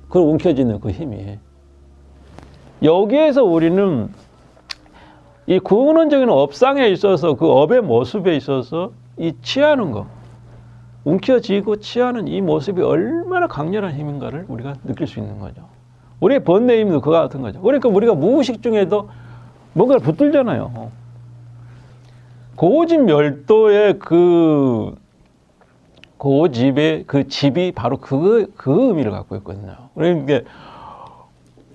그 움켜쥐는 그 힘이. 여기에서 우리는 이 근원적인 업상에 있어서 그 업의 모습에 있어서 이 취하는 거, 움켜쥐고 취하는 이 모습이 얼마나 강렬한 힘인가를 우리가 느낄 수 있는 거죠. 우리의 번뇌 힘도 그와 같은 거죠. 그러니까 우리가 무의식 중에도 뭔가를 붙들잖아요. 고집멸도의 그 고집의 그 집이 바로 그 의미를 갖고 있거든요. 그러니까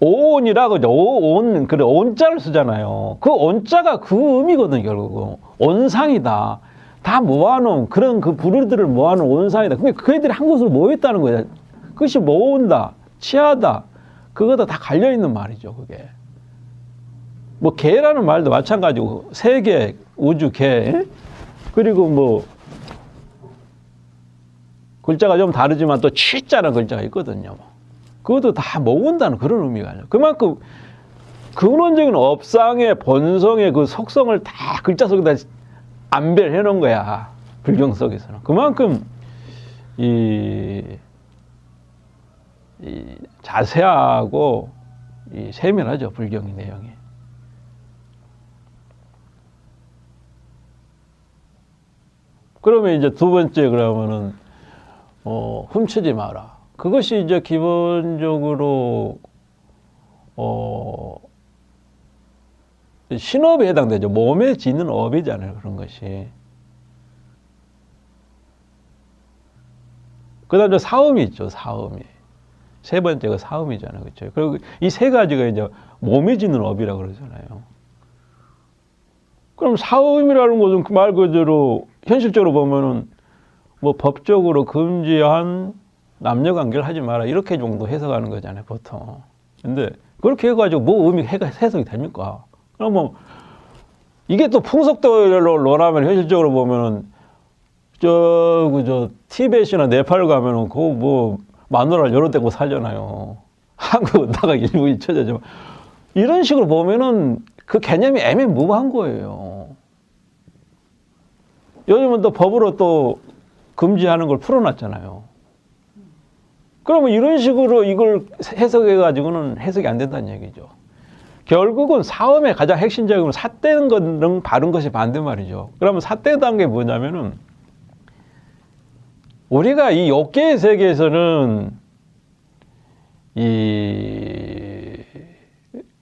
오온이라고 오온, 그래, 온자를 쓰잖아요. 그 온자가 그 의미거든요, 결국은. 온상이다. 다 모아놓은, 그런 그 부류들을 모아놓은 온상이다. 그러니까 그 애들이 한 곳으로 모였다는 거예요. 그것이 모은다, 취하다. 그거다 다 갈려있는 말이죠, 그게. 뭐, 개라는 말도 마찬가지고, 세계, 우주, 개. 그리고 뭐, 글자가 좀 다르지만 또 취자라는 글자가 있거든요. 그것도 다 모은다는 그런 의미가 아니에요. 그만큼 근원적인 업상의 본성의 그 속성을 다 글자 속에다 안배해 놓은 거야. 불경 속에서는. 그만큼 이 자세하고 이 세밀하죠. 불경의 내용이. 그러면 이제 두 번째 그러면은 훔치지 마라. 그것이 이제 기본적으로 신업에 해당되죠. 몸에 짓는 업이잖아요. 그런 것이. 그 다음에 사음이 있죠. 사음이. 세 번째가 사음이잖아요. 그렇죠. 그리고 이 세 가지가 이제 몸에 짓는 업이라고 그러잖아요. 그럼 사음이라는 것은 그 말 그대로 현실적으로 보면은 뭐 법적으로 금지한 남녀 관계를 하지 마라. 이렇게 정도 해석하는 거잖아요, 보통. 근데 그렇게 해가지고 뭐 의미 해석이 됩니까? 그럼 뭐 이게 또 풍속대로 논하면 현실적으로 보면은 저 티벳이나 네팔 가면은 그 뭐 마누라를 여러 대고 살잖아요. 한국은 다가 일부 잊혀지지만 이런 식으로 보면은 그 개념이 애매모호한 거예요. 요즘은 또 법으로 또 금지하는 걸 풀어놨잖아요. 그러면 이런 식으로 이걸 해석해가지고는 해석이 안 된다는 얘기죠. 결국은 사음의 가장 핵심적인 삿대는 것은 바른 것이 반대 말이죠. 그러면 삿대다는 게 뭐냐면은 우리가 이 욕계의 세계에서는 이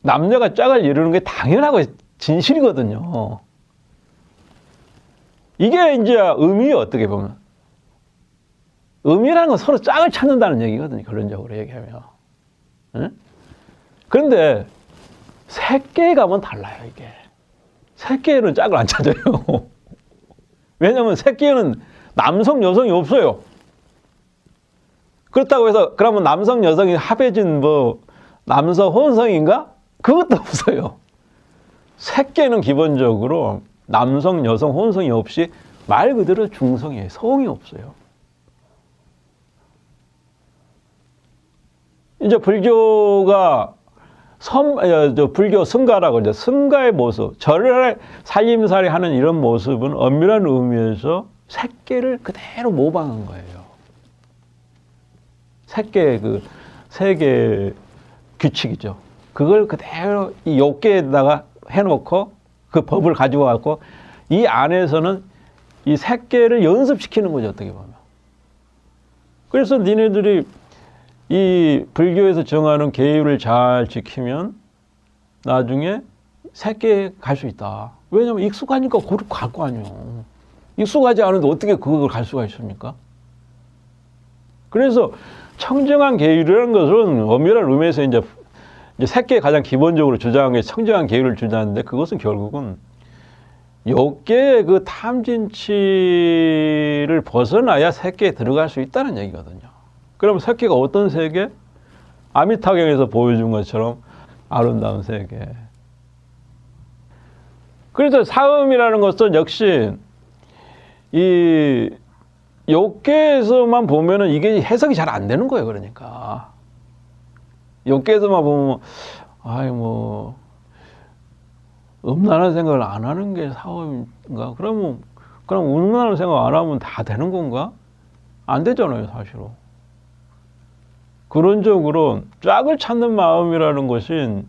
남녀가 짝을 이루는 게 당연하고 진실이거든요. 이게 이제 의미예요, 어떻게 보면. 의미라는 건 서로 짝을 찾는다는 얘기거든요. 결론적으로 얘기하면. 응? 그런데 새끼에 가면 달라요, 이게. 새끼에는 짝을 안 찾아요. 왜냐하면 새끼에는 남성, 여성이 없어요. 그렇다고 해서 그러면 남성, 여성이 합해진 뭐 남성, 혼성인가? 그것도 없어요. 새끼에는 기본적으로 남성, 여성, 혼성이 없이 말 그대로 중성이에요. 성이 없어요. 이제 불교가 불교 승가라고 그러죠. 승가의 모습, 절을 살림살이 하는 이런 모습은 엄밀한 의미에서 색계를 그대로 모방한 거예요. 색계 그 세계 규칙이죠. 그걸 그대로 이 욕계에다가 해놓고 그 법을 가지고 갖고 이 안에서는 이 색계를 연습시키는 거죠. 어떻게 보면. 그래서 니네들이 이 불교에서 정하는 계율을 잘 지키면 나중에 새끼에 갈 수 있다. 왜냐하면 익숙하니까 그걸 갈 거 아니에요. 익숙하지 않은데 어떻게 그걸 갈 수가 있습니까? 그래서 청정한 계율이라는 것은 엄밀한 의미에서 이제 새끼에 가장 기본적으로 주장한 게 청정한 계율을 주장하는데 그것은 결국은 욕계의 그 탐진치를 벗어나야 새끼에 들어갈 수 있다는 얘기거든요. 그럼 새끼가 어떤 세계? 아미타경에서 보여준 것처럼 아름다운 세계. 그래서 사음이라는 것은 역시 이 욕계에서만 보면은 이게 해석이 잘 안 되는 거예요. 그러니까 욕계에서만 보면 아이 뭐 음란한 생각을 안 하는 게 사음인가? 그럼 음란한 생각 안 하면 다 되는 건가? 안 되잖아요, 사실은. 근원적으로 짝을 찾는 마음이라는 것은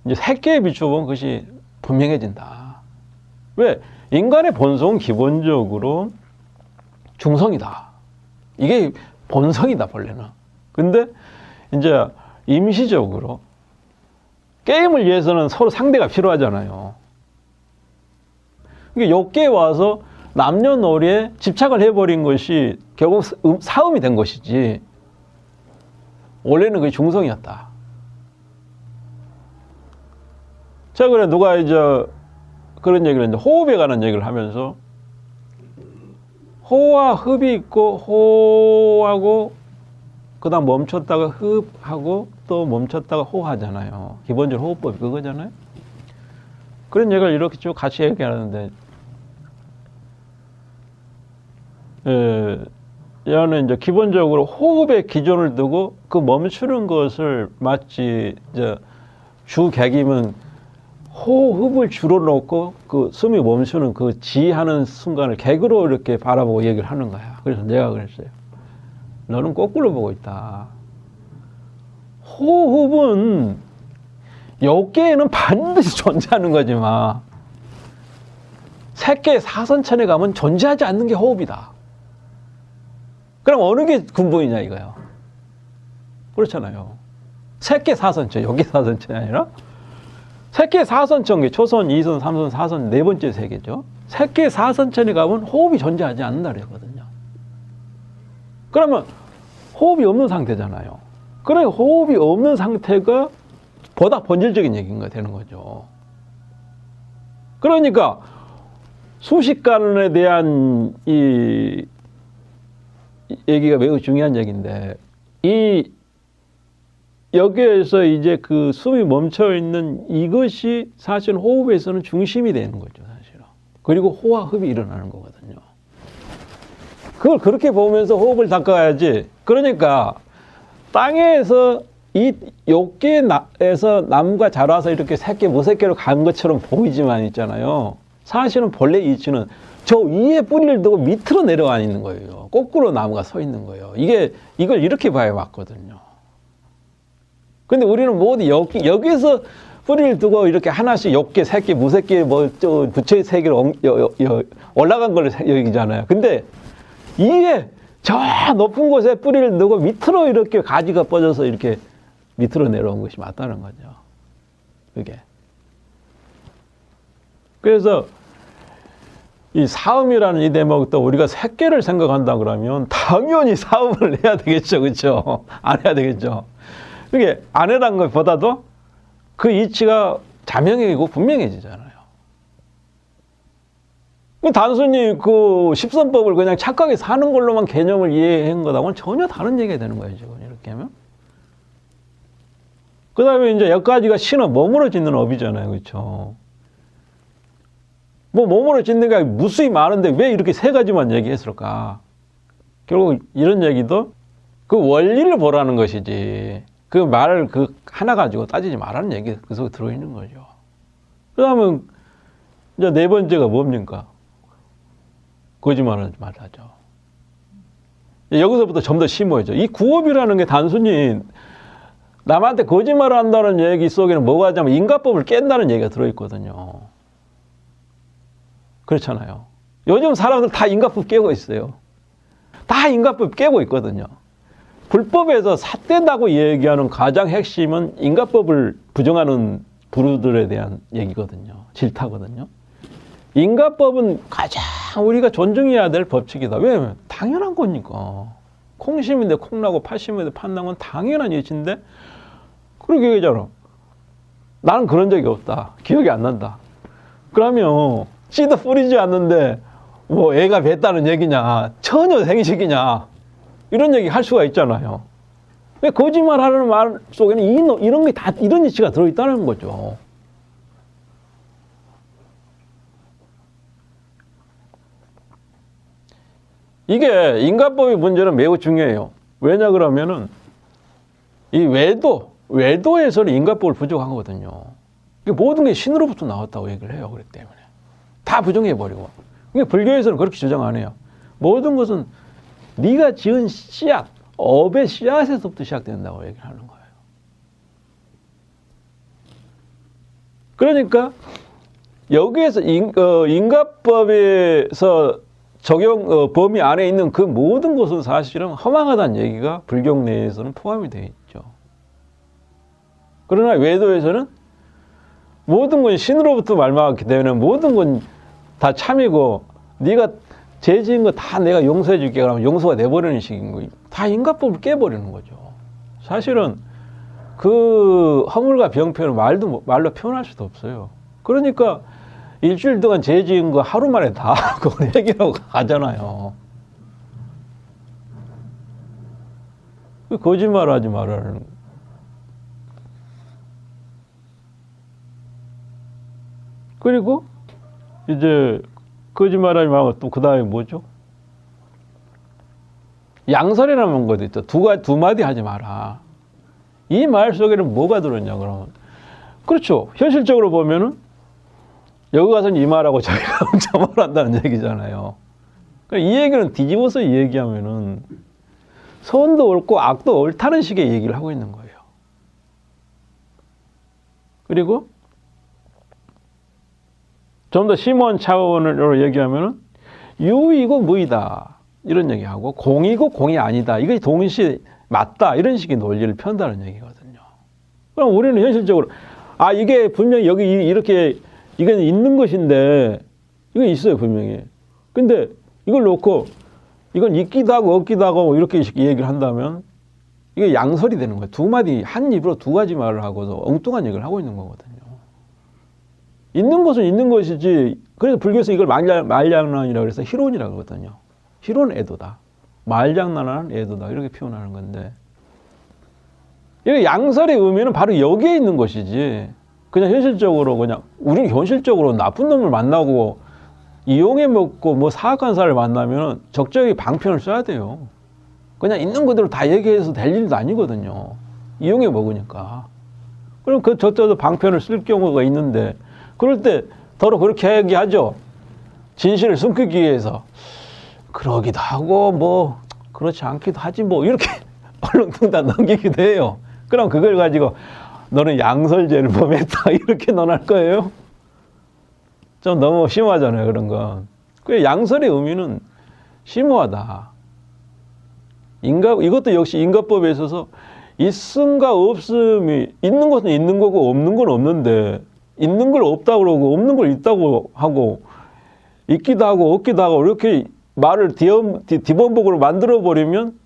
이제 새끼에 비춰보면 그것이 분명해진다. 왜? 인간의 본성은 기본적으로 중성이다. 이게 본성이다, 본래는. 근데 이제 임시적으로 게임을 위해서는 서로 상대가 필요하잖아요. 그러니까 여기에 와서 남녀노리에 집착을 해버린 것이 결국 사음이 된 것이지, 원래는 그게 중성이었다. 최근에 누가 이제 그런 얘기를 했는데, 호흡에 관한 얘기를 하면서 호와 흡이 있고, 호하고 그 다음 멈췄다가 흡하고 또 멈췄다가 호하잖아요. 기본적으로 호흡법이 그거잖아요. 그런 얘기를 이렇게 쭉 같이 얘기하는데, 얘는 이제 기본적으로 호흡에 기준을 두고 그 멈추는 것을 마치 이제 주객이면 호흡을 주로 놓고 그 숨이 멈추는 그 지하는 순간을 객으로 이렇게 바라보고 얘기를 하는 거야. 그래서 내가 그랬어요. 너는 거꾸로 보고 있다. 호흡은 여기에는 반드시 존재하는 거지만 새끼의 사선천에 가면 존재하지 않는 게 호흡이다. 그럼 어느 게 근본이냐 이거예요. 그렇잖아요. 새끼 사선천, 여기 사선천이 아니라 새끼 사선천이 초선, 2선, 3선, 4선 네 번째 세계죠. 새끼 사선천에 가면 호흡이 존재하지 않는다 그랬거든요. 그러면 호흡이 없는 상태잖아요. 그래 호흡이 없는 상태가 보다 본질적인 얘기가 되는 거죠. 그러니까 수식관에 대한 이 얘기가 매우 중요한 얘기인데, 여기에서 이제 그 숨이 멈춰 있는 이것이 사실 호흡에서는 중심이 되는 거죠, 사실은. 그리고 호와 흡이 일어나는 거거든요. 그걸 그렇게 보면서 호흡을 닦아야지. 그러니까 땅에서 이 욕계에서 남과 자라서 이렇게 새끼 무새끼로 간 것처럼 보이지만 있잖아요. 사실은 본래 이치는 저 위에 뿌리를 두고 밑으로 내려와 있는 거예요. 거꾸로 나무가 서 있는 거예요. 이걸 이렇게 봐야 맞거든요. 근데 우리는 모두 여기서 뿌리를 두고 이렇게 하나씩 욕계, 새끼, 무새끼, 부처의 세계로 올라간 걸 여기잖아요. 근데 이게 저 높은 곳에 뿌리를 두고 밑으로 이렇게 가지가 뻗어서 이렇게 밑으로 내려온 것이 맞다는 거죠. 그게. 그래서 이 사음이라는 이 대목도 우리가 새끼를 생각한다 그러면 당연히 사음을 해야 되겠죠. 그렇죠? 안 해야 되겠죠. 그게 안 해란 것보다도 그 이치가 자명해지고 분명해지잖아요. 단순히 그 십선법을 그냥 착각해 사는 걸로만 개념을 이해한 것하고는 전혀 다른 얘기가 되는 거예요, 지금 이렇게 하면. 그 다음에 이제 여기까지가 신은 몸으로 짓는 업이잖아요, 그렇죠? 뭐 몸으로 짓는 게 무수히 많은데 왜 이렇게 세 가지만 얘기했을까? 결국 이런 얘기도 그 원리를 보라는 것이지, 그 말을 그 하나 가지고 따지지 말라는 얘기가 그 속에 들어있는 거죠. 그 다음에 이제 네 번째가 뭡니까? 거짓말하지 말라죠. 여기서부터 좀 더 심오해져. 이 구업이라는 게 단순히 남한테 거짓말을 한다는 얘기 속에는 뭐가 하냐면 인과법을 깬다는 얘기가 들어있거든요. 그렇잖아요. 요즘 사람들 다 인과법 깨고 있어요. 다 인과법 깨고 있거든요. 불법에서 삿된다고 얘기하는 가장 핵심은 인과법을 부정하는 부류들에 대한 얘기거든요. 질타거든요. 인과법은 가장 우리가 존중해야 될 법칙이다. 왜? 당연한 거니까. 콩 심인데 콩 나고 팥 심인데 팥 나는 건 당연한 이치인데 그렇게 얘기하잖아. 나는 그런 적이 없다. 기억이 안 난다. 그러면 씨도 뿌리지 않는데 뭐 애가 뱉다는 얘기냐, 처녀 생식이냐, 이런 얘기 할 수가 있잖아요. 왜 거짓말하는 말 속에는 이런 게 다 이런 이치가 들어있다는 거죠. 이게 인과법의 문제는 매우 중요해요. 왜냐 그러면은 이 외도에서는 인과법을 부정한 거거든요. 모든 게 신으로부터 나왔다고 얘기를 해요. 그렇기 때문에 다 부정해버리고. 불교에서는 그렇게 주장 안 해요. 모든 것은 네가 지은 씨앗, 업의 씨앗에서부터 시작된다고 얘기를 하는 거예요. 그러니까 여기에서 인과법에서 적용 범위 안에 있는 그 모든 것은 사실은 허망하다는 얘기가 불교 내에서는 포함이 되어 있죠. 그러나 외도에서는 모든 건 신으로부터 말미암았기 때문에 모든 건 다 참이고 네가 죄 지은 거 다 내가 용서해 줄게 그러면 용서가 돼버리는 식인 거예요. 다 인과법을 깨버리는 거죠. 사실은 그 허물과 병폐는 말로 표현할 수도 없어요. 그러니까 일주일 동안 죄 지은 거 하루 만에 다 그걸 해결하고 가잖아요. 거짓말 하지 말라는 거예요. 그리고 이제 거짓말하지 말고 또 그 다음에 뭐죠? 양설이라는 것도 있죠. 두 마디 하지 마라. 이 말 속에는 뭐가 들었냐 그러면 그렇죠. 현실적으로 보면은 여기 가서는 이 말하고 저기 가면 저 말한다는 얘기잖아요. 그러니까 이 얘기는 뒤집어서 얘기하면은 선도 옳고 악도 옳다는 식의 얘기를 하고 있는 거예요. 그리고 좀 더 심오한 차원으로 얘기하면은 유이고 무이다 이런 얘기하고 공이고 공이 아니다 이게 동시에 맞다 이런 식의 논리를 편다는 얘기거든요. 그럼 우리는 현실적으로 이게 분명히 여기 이렇게 이건 있는 것인데 이거 있어요 분명히. 근데 이걸 놓고 이건 있기도 하고 없기도 하고 이렇게 얘기를 한다면 이게 양설이 되는 거예요. 두 마디 한 입으로 두 가지 말을 하고서 엉뚱한 얘기를 하고 있는 거거든요. 있는 것은 있는 것이지. 그래서 불교에서 이걸 말장난이라고 해서 희론이라고 하거든요. 희론 애도다. 말장난하는 애도다. 이렇게 표현하는 건데 이 양설의 의미는 바로 여기에 있는 것이지. 그냥 현실적으로 우리는 현실적으로 나쁜 놈을 만나고 이용해 먹고 뭐 사악한 사람을 만나면 적절히 방편을 써야 돼요. 그냥 있는 그대로 다 얘기해서 될 일도 아니거든요. 이용해 먹으니까. 그럼 저때도 방편을 쓸 경우가 있는데 그럴 때 더러 그렇게 얘기하죠. 진실을 숨기기 위해서. 그러기도 하고 뭐 그렇지 않기도 하지 뭐 이렇게 얼렁뚱땅 넘기기도 해요. 그럼 그걸 가지고 너는 양설죄를 범했다 이렇게 논할 거예요? 좀 너무 심하잖아요 그런 건. 그 양설의 의미는 심오하다. 이것도 역시 인과법에 있어서 있음과 없음이 있는 것은 있는 거고 없는 건 없는데 있는 걸 없다고 그러고 없는 걸 있다고 하고 있기도 하고 없기도 하고 이렇게 말을 뒤범벅으로 만들어버리면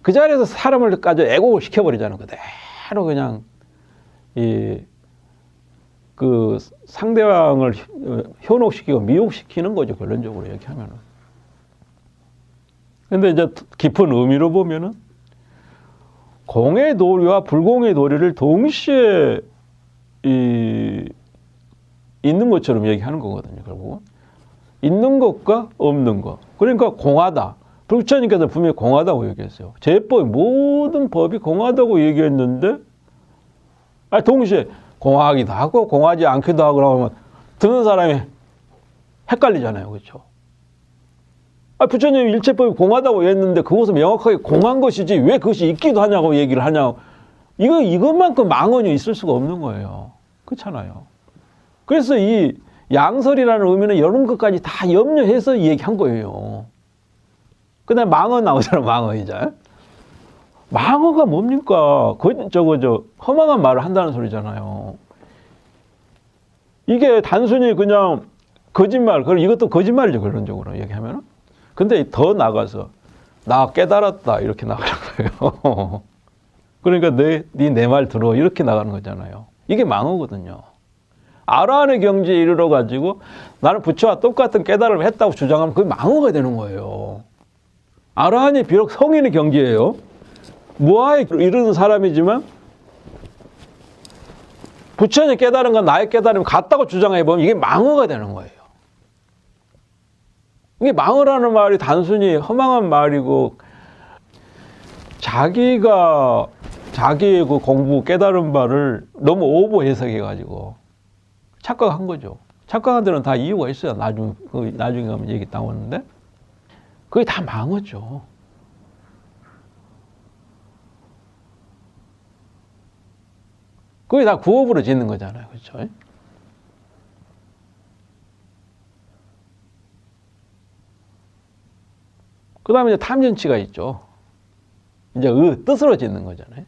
그 자리에서 사람을까지 애곡을 시켜버리잖아요. 그대로 그냥 그 상대방을 현혹시키고 미혹시키는 거죠. 결론적으로 얘기하면은. 근데 이제 깊은 의미로 보면은 공의 도리와 불공의 도리를 동시에 있는 것처럼 얘기하는 거거든요. 결국은 있는 것과 없는 것. 그러니까 공하다. 부처님께서 분명히 공하다고 얘기했어요. 제법의 모든 법이 공하다고 얘기했는데 동시에 공하기도 하고 공하지 않기도 하고 그러면 듣는 사람이 헷갈리잖아요. 그렇죠? 부처님이 일체법이 공하다고 했는데 그것은 명확하게 공한 것이지 왜 그것이 있기도 하냐고 얘기를 하냐고. 이것만큼 망언이 있을 수가 없는 거예요. 그렇잖아요. 그래서 이 양설이라는 의미는 이런 것까지 다 염려해서 얘기한 거예요. 그 다음에 망언 나오잖아요. 망언이자. 망언가 뭡니까? 허망한 말을 한다는 소리잖아요. 이게 단순히 그냥 거짓말, 그럼 이것도 거짓말이죠. 결론적으로 얘기하면은. 근데 더 나가서 나 깨달았다 이렇게 나가는 거예요. 그러니까 내 말 들어 이렇게 나가는 거잖아요. 이게 망언거든요. 아라한의 경지에 이르러 가지고 나는 부처와 똑같은 깨달음을 했다고 주장하면 그게 망언가 되는 거예요. 아라한이 비록 성인의 경지예요. 무아에 이르는 사람이지만 부처님이 깨달은 건 나의 깨달음이 같다고 주장해보면 이게 망언가 되는 거예요. 이게 망언이라는 말이 단순히 허망한 말이고 자기의 그 공부 깨달은 바를 너무 오버 해석해가지고 착각한 거죠. 착각한 데는 다 이유가 있어요. 나중에 가면 얘기 나오는데 그게 다 망하죠. 그게 다 구업으로 짓는 거잖아요. 그렇죠? 그 다음에 이제 탐진치가 있죠. 이제 뜻으로 짓는 거잖아요.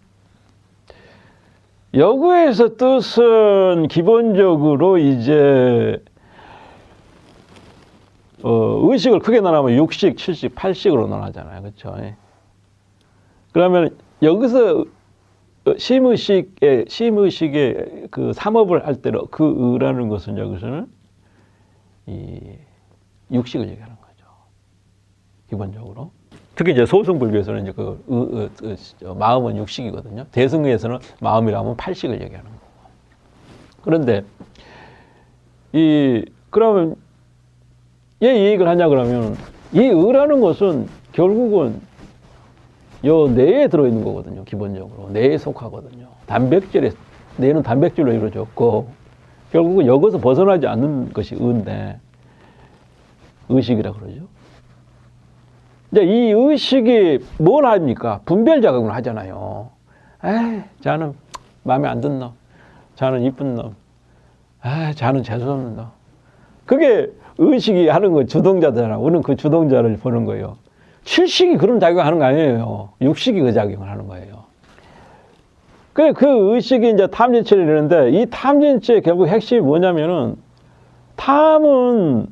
여구에서 뜻은 기본적으로 이제 의식을 크게 나누면 6식, 7식, 8식으로 나누잖아요. 그렇죠? 그러면 여기서 심의식의 그 삼업을 할 때로 그 의라는 것은 여기서는 이 6식을 얘기하는 거죠. 기본적으로. 특히 이제 소승불교에서는 이제 마음은 6식이거든요. 대승의에서는 마음이라면 8식을 얘기하는 거고. 그런데 그러면 왜 이 얘기를 하냐 그러면 이 의라는 것은 결국은 요 뇌에 들어있는 거거든요. 기본적으로 뇌에 속하거든요. 뇌는 단백질로 이루어졌고 결국은 여기서 벗어나지 않는 것이 의인데 의식이라 그러죠. 이제 이 의식이 뭘 합니까? 분별 작용을 하잖아요. 자는 마음에 안 든 놈, 자는 이쁜 놈, 자는 재수없는 놈. 그게 의식이 하는 거 주동자잖아. 우리는 그 주동자를 보는 거예요. 7식이 그런 작용을 하는 거 아니에요. 6식이 그 작용을 하는 거예요. 그 의식이 이제 탐진치를 이러는데 이 탐진치의 결국 핵심이 뭐냐면은 탐은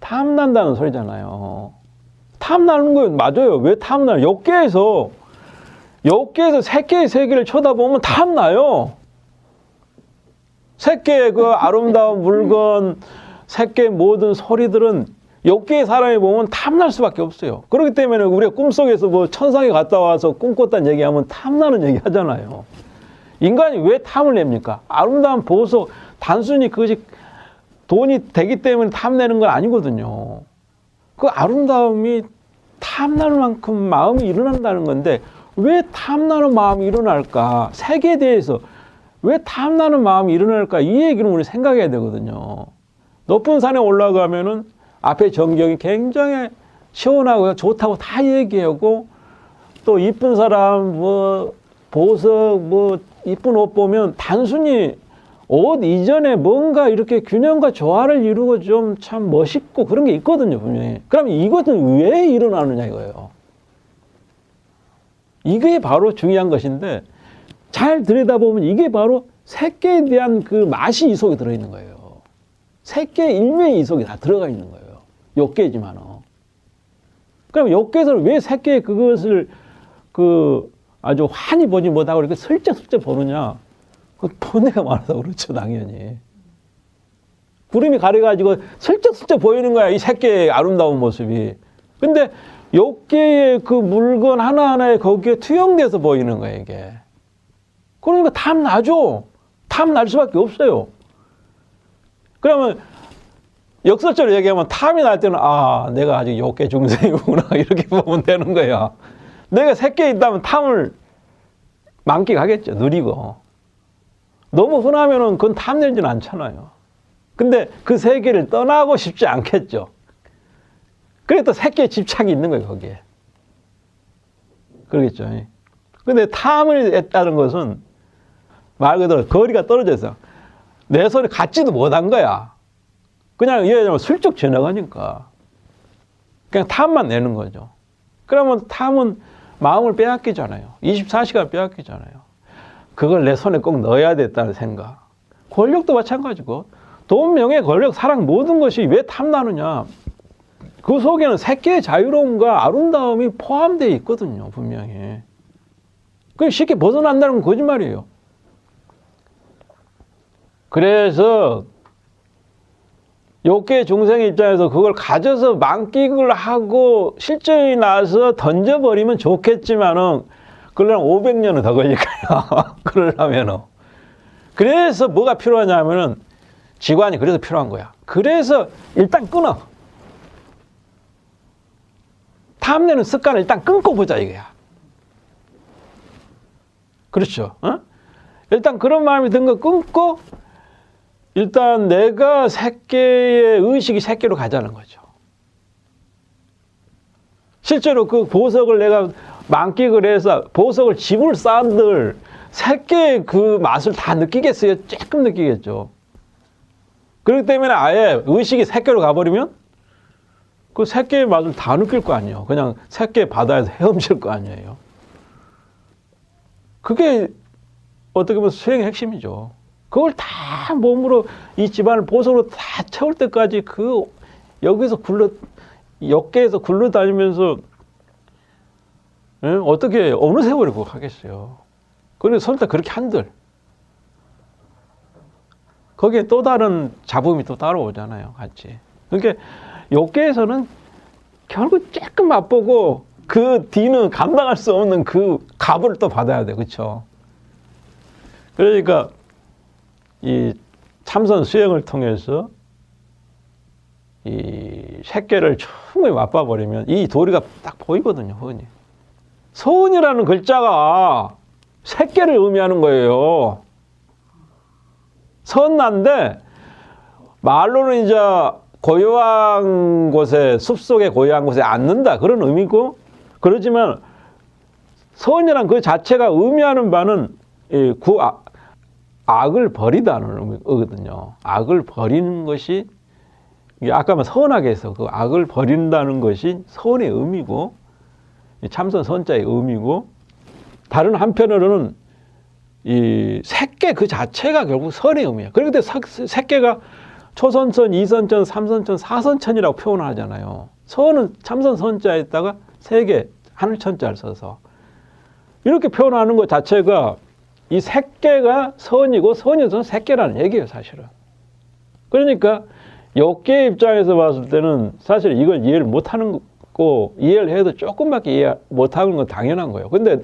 탐난다는 소리잖아요. 탐나는 건 맞아요. 왜 탐나요? 욕계에서 새끼의 세계를 쳐다보면 탐나요. 새끼의 그 아름다운 물건, 새끼의 모든 소리들은 욕계의 사람이 보면 탐날 수밖에 없어요. 그렇기 때문에 우리가 꿈속에서 뭐 천상에 갔다 와서 꿈꿨다는 얘기하면 탐나는 얘기 하잖아요. 인간이 왜 탐을 냅니까? 아름다운 보석, 단순히 그것이 돈이 되기 때문에 탐내는 건 아니거든요. 그 아름다움이 탐나는 만큼 마음이 일어난다는 건데 왜 탐나는 마음이 일어날까? 세계에 대해서 왜 탐나는 마음이 일어날까? 이 얘기는 우리 생각해야 되거든요. 높은 산에 올라가면은 앞에 전경이 굉장히 시원하고 좋다고 다 얘기하고 또 이쁜 사람, 뭐 보석, 뭐 이쁜 옷 보면 단순히 옷 이전에 뭔가 이렇게 균형과 조화를 이루고 좀 참 멋있고 그런 게 있거든요, 분명히. 그럼 이것은 왜 일어나느냐 이거예요. 이게 바로 중요한 것인데 잘 들여다보면 이게 바로 새끼에 대한 그 맛이 이 속에 들어있는 거예요. 새끼의 일면이 이 속에 다 들어가 있는 거예요. 욕계지만은. 그럼 욕계에서는 왜 새끼의 그것을 아주 환히 보지 못하고 이렇게 슬쩍슬쩍 보느냐? 그 번뇌가 많아서 그렇죠, 당연히. 구름이 가려가지고 슬쩍슬쩍 보이는 거야, 이 새끼의 아름다운 모습이. 근데 욕계의 그 물건 하나하나에 거기에 투영돼서 보이는 거야, 이게. 그러니까 탐나죠. 탐날 수밖에 없어요. 그러면 역설적으로 얘기하면 탐이 날 때는 내가 아직 욕계 중생이구나 이렇게 보면 되는 거야. 내가 새끼에 있다면 탐을 만끽하겠죠. 누리고. 너무 흔하면은 그건 탐내지는 않잖아요. 근데 그 세계를 떠나고 싶지 않겠죠. 그래 또 새끼에 집착이 있는 거예요, 거기에. 그러겠죠. 근데 탐을 했다는 것은 말 그대로 거리가 떨어져서 내 손에 갖지도 못한 거야. 그냥 얘는 슬쩍 지나가니까. 그냥 탐만 내는 거죠. 그러면 탐은 마음을 빼앗기잖아요. 24시간 빼앗기잖아요. 그걸 내 손에 꼭 넣어야 됐다는 생각. 권력도 마찬가지고. 돈, 명예, 권력, 사랑 모든 것이 왜 탐나느냐. 그 속에는 새끼의 자유로움과 아름다움이 포함되어 있거든요. 분명히. 그게 쉽게 벗어난다는 건 거짓말이에요. 그래서 욕계 중생의 입장에서 그걸 가져서 만끽을 하고 실전이 나서 던져버리면 좋겠지만은 그러려면 500년은 더 걸릴 거예요. 그러려면은. 그래서 뭐가 필요하냐면은 지관이 그래서 필요한 거야. 그래서 일단 끊어. 탐내는 습관을 일단 끊고 보자 이거야. 그렇죠. 일단 그런 마음이 든 거 끊고 일단 내가 새끼의 의식이 새끼로 가자는 거죠. 실제로 그 보석을 내가 만끽을 해서 보석을 집을 쌓은들 새끼의 그 맛을 다 느끼겠어요? 조금 느끼겠죠. 그렇기 때문에 아예 의식이 새끼로 가버리면 그 새끼의 맛을 다 느낄 거 아니에요. 그냥 새끼의 바다에서 헤엄칠 거 아니에요. 그게 어떻게 보면 수행의 핵심이죠. 그걸 다 몸으로 이 집안을 보석으로 다 채울 때까지 그 여기서 역계에서 굴러다니면서 어떻게 어느 세월이 그거 하겠어요. 그래서 설사 그렇게 한들 거기에 또 다른 잡음이 또 따라오잖아요. 같이. 그러니까 욕계에서는 결국 조금 맛보고 그 뒤는 감당할 수 없는 그 값을 또 받아야 돼. 그렇죠? 그러니까 이 참선 수행을 통해서 이 색계를 충분히 맛봐버리면 이 도리가 딱 보이거든요. 흔히. 서운이라는 글자가 색계를 의미하는 거예요. 선난데 말로는 이제 고요한 곳에 숲속에 고요한 곳에 앉는다 그런 의미고, 그렇지만 선이란 그 자체가 의미하는 바는 악을 버리다는 의미거든요. 악을 버리는 것이 아까 선하게 해서 그 악을 버린다는 것이 선의 의미고 참선 선자의 의미고, 다른 한편으로는 이 색계 그 자체가 결국 선의 의미예요. 그런데 색계가 초선천, 이선천, 삼선천, 사선천이라고 표현을 하잖아요. 선은 참선 선자에다가 세 개 하늘천자를 써서 이렇게 표현하는 것 자체가 이 색계가 선이고 선이 색계라는 얘기예요, 사실은. 그러니까 욕계 입장에서 봤을 때는 사실 이걸 이해를 못하는 거, 이해를 해도 조금밖에 이해 못하는 건 당연한 거예요. 근데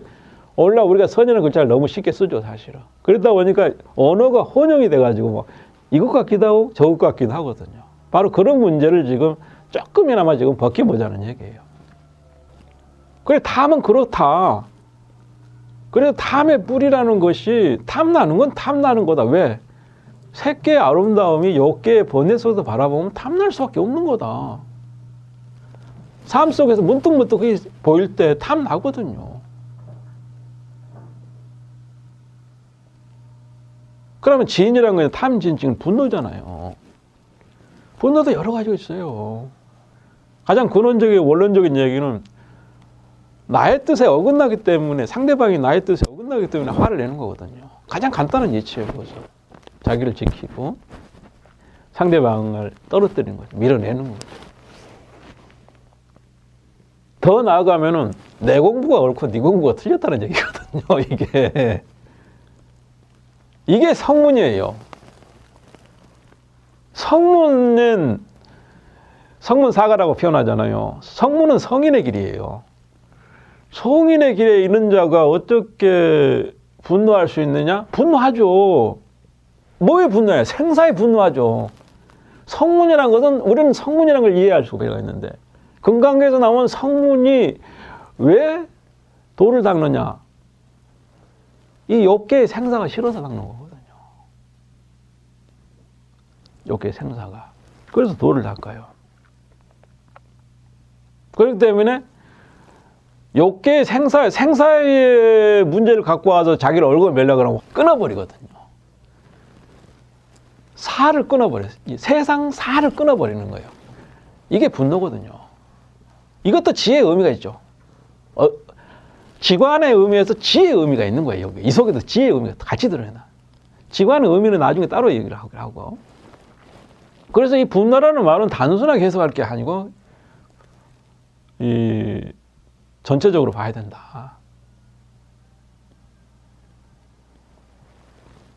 오늘날 우리가 선이라는 글자를 너무 쉽게 쓰죠, 사실은. 그러다 보니까 언어가 혼용이 돼가지고 뭐 이것 같기도 하고 저것 같기도 하거든요. 바로 그런 문제를 지금 조금이나마 지금 벗겨보자는 얘기예요. 그래, 탐은 그렇다. 그래서 탐의 뿌리라는 것이, 탐나는 건 탐나는 거다. 왜? 색계의 아름다움이 욕계의 번뇌 속에서 바라보면 탐날 수밖에 없는 거다. 삶 속에서 문득문득 보일 때 탐나거든요. 그러면 진이라는 건 탐진, 지금 분노잖아요. 분노도 여러 가지가 있어요. 가장 근원적인 원론적인 얘기는 나의 뜻에 어긋나기 때문에, 상대방이 나의 뜻에 어긋나기 때문에 화를 내는 거거든요. 가장 간단한 예치예요. 그것은 자기를 지키고 상대방을 떨어뜨리는 거죠. 밀어내는 거죠. 더 나아가면은 내 공부가 옳고 네 공부가 틀렸다는 얘기거든요. 이게 성문이에요. 성문은 성문사가라고 표현하잖아요. 성문은 성인의 길이에요. 성인의 길에 있는 자가 어떻게 분노할 수 있느냐? 분노하죠. 뭐에 분노해요? 생사에 분노하죠. 성문이라는 것은, 우리는 성문이라는 걸 이해할 수가 있는데, 금강경에서 나온 성문이 왜 돌을 닦느냐? 이 욕계의 생사가 싫어서 닦는 거거든요. 욕계의 생사가. 그래서 돌을 닦아요. 그렇기 때문에 욕계의 생사의 문제를 갖고 와서 자기를 얼굴 매려고 하면 끊어버리거든요. 사를 끊어버려요. 세상 사를 끊어버리는 거예요. 이게 분노거든요. 이것도 지혜의 의미가 있죠. 지관의 의미에서 지혜의 의미가 있는 거예요. 여기. 이 속에도 지혜의 의미가 같이 들어있나. 지관의 의미는 나중에 따로 얘기를 하고. 그래서 이 분노라는 말은 단순하게 해석할 게 아니고 전체적으로 봐야 된다.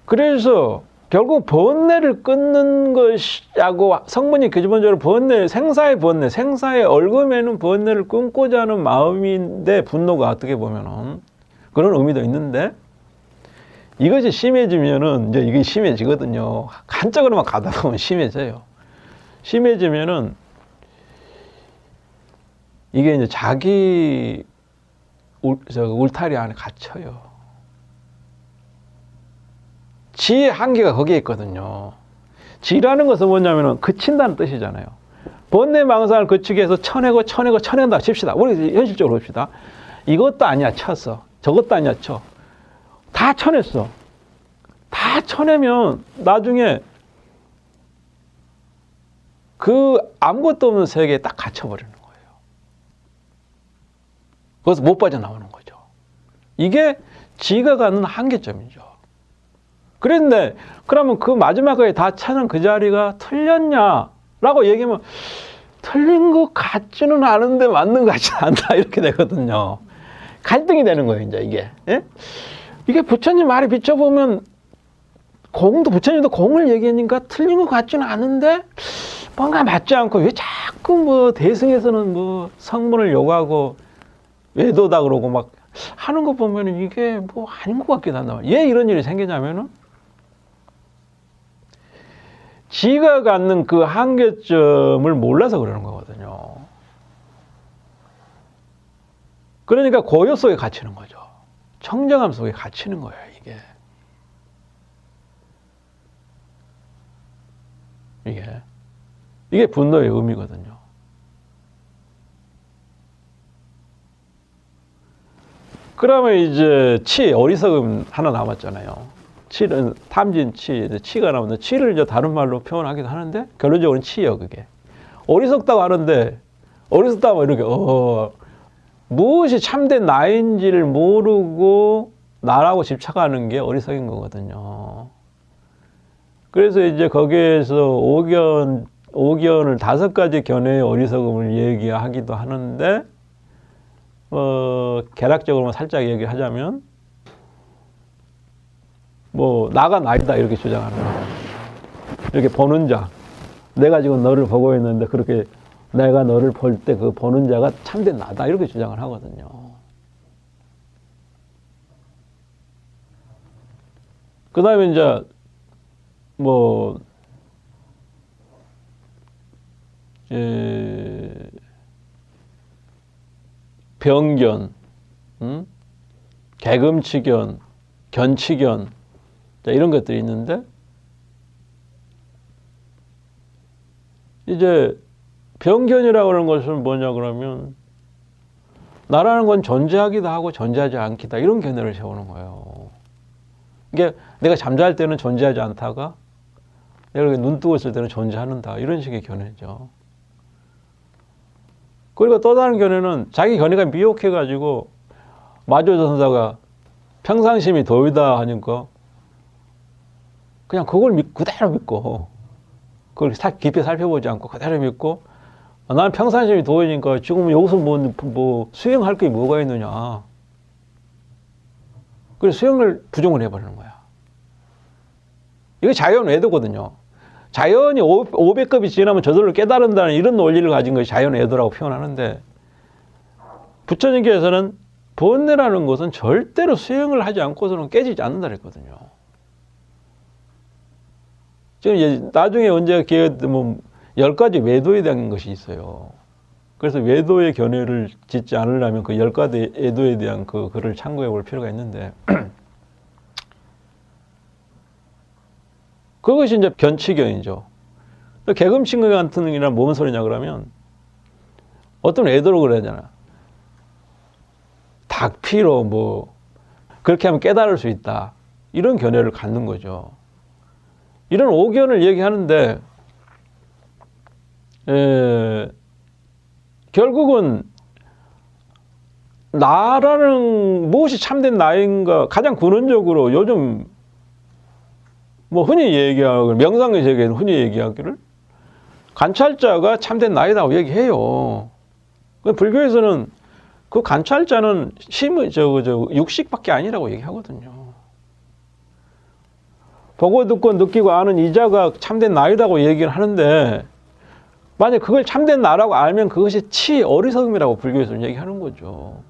그래서 결국 번뇌를 끊는 것이라고, 성문이 기본적으로 번뇌, 생사의 얼금에는 번뇌를 끊고자 하는 마음인데, 분노가 어떻게 보면은 그런 의미도 있는데, 이것이 심해지면은 이제 이게 심해지거든요. 한쪽으로만 가다 보면 심해져요. 심해지면은 이게 이제 자기 울타리 안에 갇혀요. 지의 한계가 거기에 있거든요. 지라는 것은 뭐냐면은 그친다는 뜻이잖아요. 번뇌망상을 거치기 위해서 쳐낸다 칩시다. 우리 현실적으로 봅시다. 이것도 아니야 쳤어. 저것도 아니야 쳐. 다 쳐냈어. 다 쳐내면 나중에 그 아무것도 없는 세계에 딱 갇혀버리는 거예요. 거기서 못 빠져나오는 거죠. 이게 지가 갖는 한계점이죠. 그런데 그러면 그 마지막에 다 찾은 그 자리가 틀렸냐라고 얘기하면 틀린 것 같지는 않은데 맞는 것 같지는 않다 이렇게 되거든요. 갈등이 되는 거예요 이제 이게. 예? 이게 부처님 말에 비춰보면 부처님도 공을 얘기하니까 틀린 것 같지는 않은데 뭔가 맞지 않고 왜 자꾸 뭐 대승에서는 뭐 성문을 요구하고 외도다 그러고 막 하는 거 보면 이게 뭐 아닌 것 같기도 한다. 왜 이런 일이 생기냐면은 지가 갖는 그 한계점을 몰라서 그러는 거거든요. 그러니까 고요 속에 갇히는 거죠. 청정함 속에 갇히는 거예요, 이게. 이게 분노의 의미거든요. 그러면 이제 어리석음 하나 남았잖아요. 치는 탐진 치가 나오는데 치를 이제 다른 말로 표현하기도 하는데 결론적으로는 치예요, 그게. 어리석다고 하는데 어리석다고 이렇게 무엇이 참된 나인지를 모르고 나라고 집착하는 게 어리석인 거거든요. 그래서 이제 거기에서 오견을 5가지 견해의 어리석음을 얘기하기도 하는데 개락적으로만 살짝 얘기하자면 뭐 나가 나이다 이렇게 주장하는 거예요. 이렇게 보는 자, 내가 지금 너를 보고 있는데 그렇게 내가 너를 볼 때 그 보는 자가 참된 나다 이렇게 주장을 하거든요. 그 다음에 이제 뭐 병견, 개금치견, 견치견 이런 것들이 있는데 이제 병견이라고 하는 것은 뭐냐 그러면 나라는 건 존재하기도 하고 존재하지 않기다 이런 견해를 세우는 거예요. 이게 내가 잠잘 때는 존재하지 않다가 내가 눈 뜨고 있을 때는 존재하는다 이런 식의 견해죠. 그리고 또 다른 견해는 자기 견해가 미혹해가지고 마조선사가 평상심이 도이다 하니까 그냥 그걸 그대로 믿고 그걸 깊이 살펴보지 않고 그대로 믿고 나는 평상심이 도이니까 지금 여기서 뭐 수행할 게 뭐가 있느냐. 그래서 수행을 부정을 해버리는 거야. 이게 자연 외도거든요. 자연이 500급이 지나면 저절로 깨달은다는 이런 논리를 가진 것이 자연 외도라고 표현하는데 부처님께서는 번뇌라는 것은 절대로 수행을 하지 않고서는 깨지지 않는다 그랬거든요. 지금 이제 나중에 언제 기회가 되면 10가지 외도에 대한 것이 있어요. 그래서 외도의 견해를 짓지 않으려면 그 10가지 외도에 대한 그 글을 참고해 볼 필요가 있는데 그것이 이제 견치견이죠. 개금치견 같은 이란 뭔 소리냐 그러면 어떤 외도로 그러잖아. 닭피로 뭐 그렇게 하면 깨달을 수 있다. 이런 견해를 갖는 거죠. 이런 오견을 얘기하는데 결국은 나라는 무엇이 참된 나인가 가장 근원적으로 요즘 뭐 흔히 얘기하고 명상의 세계에는 흔히 얘기하기를 관찰자가 참된 나이다고 얘기해요. 불교에서는 그 관찰자는 육식밖에 아니라고 얘기하거든요. 보고 듣고 느끼고 아는 이자가 참된 나이다고 얘기를 하는데 만약 그걸 참된 나라고 알면 그것이 어리석음이라고 불교에서는 얘기하는 거죠.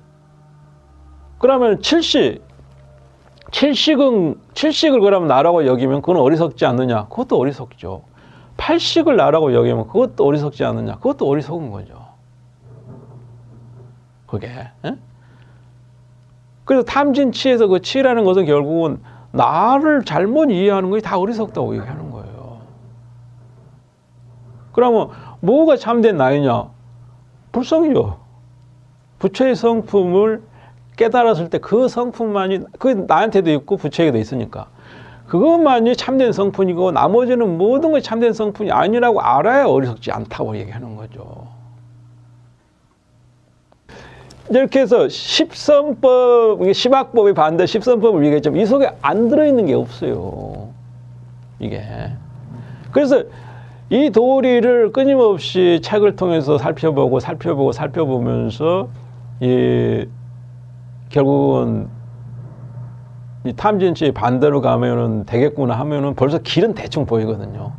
그러면 칠식을 그러면 나라고 여기면 그건 어리석지 않느냐? 그것도 어리석죠. 8식을 나라고 여기면 그것도 어리석지 않느냐? 그것도 어리석은 거죠. 그게. 에? 그래서 탐진치에서 그 치라는 것은 결국은 나를 잘못 이해하는 것이 다 어리석다고 얘기하는 거예요. 그러면 뭐가 참된 나이냐? 불성이죠. 부처의 성품을 깨달았을 때 그 성품만이 그 나한테도 있고 부처에게도 있으니까 그것만이 참된 성품이고 나머지는 모든 것이 참된 성품이 아니라고 알아야 어리석지 않다고 얘기하는 거죠. 이렇게 해서 십선법, 십악법의 반대 십선법을 얘기했지만 이 속에 안 들어있는 게 없어요. 이게. 그래서 이 도리를 끊임없이 책을 통해서 살펴보면서 결국은 이 탐진치의 반대로 가면은 되겠구나 하면은 벌써 길은 대충 보이거든요.